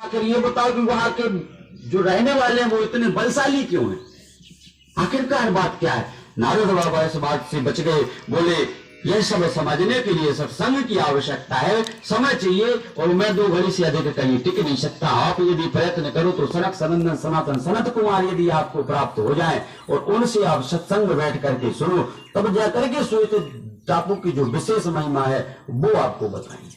आखिर ये बताओ कि वहां के जो रहने वाले हैं वो इतने बलशाली क्यों हैं? आखिरकार बात क्या है? नारद बाबा इस बात से बच गए, बोले यह सब समझने के लिए सत्संग की आवश्यकता है, समय चाहिए, और मैं 2 घड़ी से अधिक कहीं टिक नहीं सकता। आप यदि प्रयत्न करो तो सनक सनंदन सनातन सनत कुमार यदि आपको प्राप्त हो जाए और उनसे आप सत्संग में बैठ करके सुनो, तब जाकर के श्वेत टापू की जो विशेष महिमा है वो आपको बताएंगे।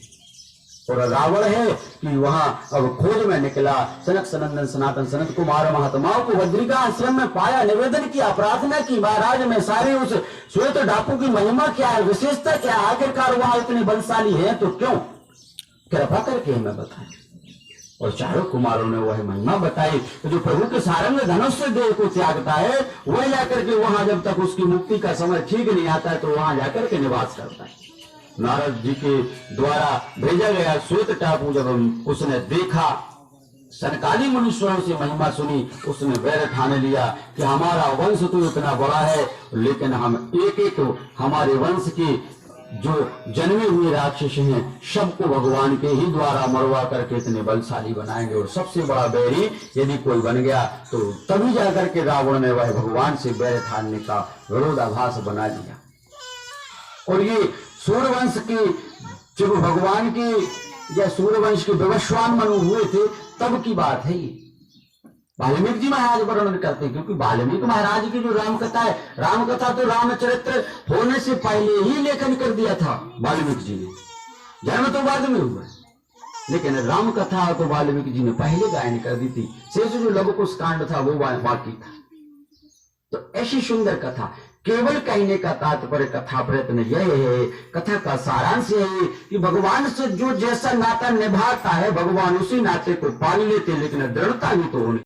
और रावण है कि वहां अब खोज में निकला, सनक सनंदन सनातन सनत कुमार महात्माओं को बद्रिका आश्रम में पाया, निवेदन किया, प्रार्थना की, महाराज में सारे उस श्वेत डाकू की महिमा क्या है, विशेषता क्या है, आखिरकार वहां इतने बलशाली है तो क्यों, कृपा करके हमें बताएं। और चारों कुमारों ने वह महिमा बताई। तो जो प्रभु के सारंग धनुष से देह को त्यागता है वह जाकर के वहां जब तक उसकी मुक्ति का समय ठीक नहीं आता है तो वहां जाकर के निवास करता है। नारद जी के द्वारा भेजा गया श्वेत टापू जब उसने देखा, सनकादि मुनीश्वरों से महिमा सुनी, उसने वैर ठान लिया कि हमारा वंश तो इतना बड़ा है, लेकिन हम एक एक हमारे वंश के जो जन्मे हुए राक्षस हैं सबको भगवान के ही द्वारा मरवा करके इतने बलशाली बनाएंगे, और सबसे बड़ा बैरी यदि कोई बन गया तो तभी जाकर के रावण ने वह भगवान से बैर ठानने का विरोधाभास बना दिया। और ये सूर्यवंश के जब भगवान के या सूर्यवंश के विवस्वान मनु हुए थे तब की बात है ये। वाल्मीकि जी महाराज वर्णन करते हैं, क्योंकि वाल्मीकि महाराज की जो रामकथा है, रामकथा तो रामचरित्र होने से पहले ही लेखन कर दिया था वाल्मीकि जी ने, जन्म तो बाद में हुआ, लेकिन रामकथा तो वाल्मीकि जी ने पहले गायन कर दी थी। शेष जो लघु कुश कांड था वो बाकी था। तो ऐसी सुंदर कथा, केवल कहने का तात्पर्य कथा प्रयत्न यह है, कथा का सारांश यह है कि भगवान से जो जैसा नाता निभाता है भगवान उसी नाते को पाल लेते, लेकिन दृढ़ता भी तो होनी